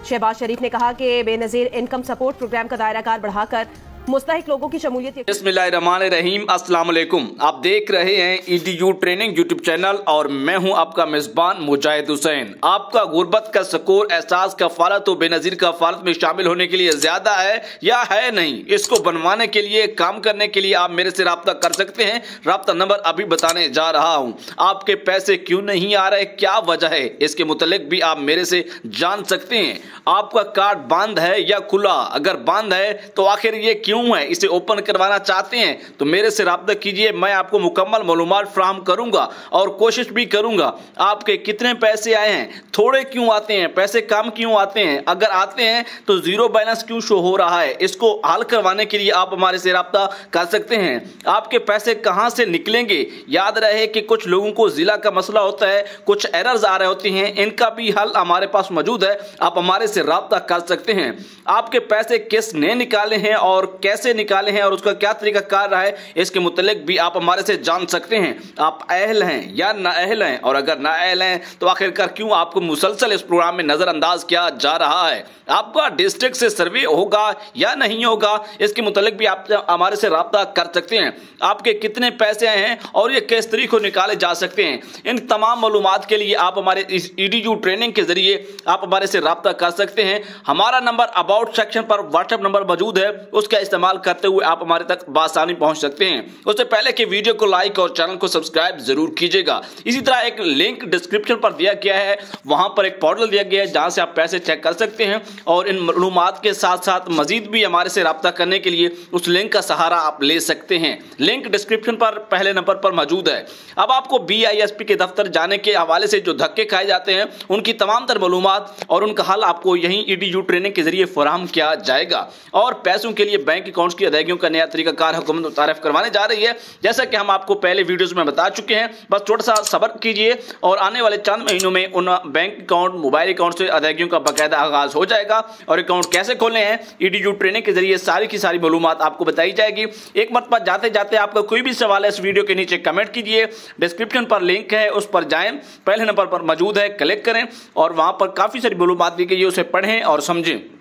शहबाज शरीफ ने कहा कि बेनजीर इनकम सपोर्ट प्रोग्राम का दायराकार बढ़ाकर मुस्तहिक लोगों की शमूलियत। बिस्मिल्लाहिर्रहमानिर्रहीम, अस्सलाम वालेकुम। आप देख रहे हैं EDU ट्रेनिंग यूट्यूब चैनल और मैं हूं आपका मेजबान मुजाहिद हुसैन। आपका गुर्बत का सकूर, एहसास कफालत और बेनजीर कफालत में शामिल होने के लिए ज्यादा है या है नहीं, इसको बनवाने के लिए, काम करने के लिए आप मेरे से रब्ता कर सकते हैं। रब्ता नंबर अभी बताने जा रहा हूं। आपके पैसे क्यों नहीं आ रहे, क्या वजह है, इसके मुतालिक भी आप मेरे से जान सकते हैं। आपका कार्ड बंद है या खुला, अगर बंद है तो आखिर ये क्यों है, इसे ओपन करवाना चाहते हैं तो मेरे से राब्ता कीजिए। मैं आपको मुकम्मल मालूमात फराहम करूंगा और कोशिश भी करूंगा। आपके कितने पैसे आए हैं, थोड़े क्यों आते हैं, पैसे कम क्यों आते हैं, अगर आते हैं तो जीरो बैलेंस क्यों शो हो रहा है, इसको हल करवाने के लिए आप हमारे से राब्ता कर सकते हैं। आपके पैसे कहां से निकलेंगे, याद रहे कि कुछ लोगों को जिला का मसला होता है, कुछ एरर्स आ रहे होते हैं, इनका भी हल हमारे पास मौजूद है। आप हमारे से राब्ता कर सकते हैं। आपके पैसे किसने निकाले हैं और कैसे निकाले हैं और उसका क्या तरीका कार रहा है, इसके मुतालिक भी आप हमारे से जान सकते हैं। आप अहल हैं या नाअहल हैं, और अगर नाअहल हैं तो आखिरकार क्यों आपको मुसलसल इस प्रोग्राम में नजरअंदाज किया जा रहा है। आपका डिस्ट्रिक्ट से सर्वे होगा या नहीं होगा, इसके मुतालिक भी आप हमारे से राब्ता कर सकते हैं। आपके कितने पैसे आए हैं और ये किस तरीके को निकाले जा सकते हैं, इन तमाम मालूमात के लिए आप हमारे इस EDU ट्रेनिंग के जरिए आप हमारे से राब्ता कर सकते हैं। हमारा नंबर अबाउट सेक्शन पर व्हाट्सएप नंबर मौजूद है, उसका इस्तेमाल करते हुए आप हमारे तक बासानी पहुंच सकते हैं। उससे पहले कि वीडियो को लाइक और चैनल को सब्सक्राइब जरूर कीजिएगा। इसी तरह एक लिंक डिस्क्रिप्शन पर दिया गया है, वहां पर एक पोर्टल दिया गया है जहां से आप पैसे चेक कर सकते हैं और इन मालूमात के साथ साथ मजीद भी हमारे से राब्ता करने के लिए उस लिंक का सहारा आप ले सकते हैं। लिंक डिस्क्रिप्शन पर पहले नंबर पर मौजूद है। अब आपको BISP के दफ्तर जाने के हवाले से जो धक्के खाए जाते हैं, उनकी तमाम तर मालूमात और उनका हल आपको यहीं EDU ट्रेनिंग के जरिए फराहम किया जाएगा। और पैसों के लिए बैंक अकाउंट्स की अदायगियों का नया तरीका कार हुकूमत मुतारिफ करवाने जा रही है, जैसा कि हम आपको पहले वीडियोस में बता चुके हैं। बस थोड़ा सा सब्र कीजिए और आने वाले चंद महीनों में उन बैंक अकाउंट, मोबाइल अकाउंट से अदायगियों का बाकायदा आगाज हो जाएगा और अकाउंट कैसे खोलने हैं EDU ट्रेनिंग के जरिए सारी की सारी मालूमात आपको बताई जाएगी। एक मरतबा जाते जाते आपका कोई भी सवाल है इस वीडियो के नीचे कमेंट कीजिए। डिस्क्रिप्शन पर लिंक है, उस पर जाएं, पहले नंबर पर मौजूद है, क्लिक करें और वहां पर काफी सारी मालूमात दी गई है, उसे पढ़ें और समझें।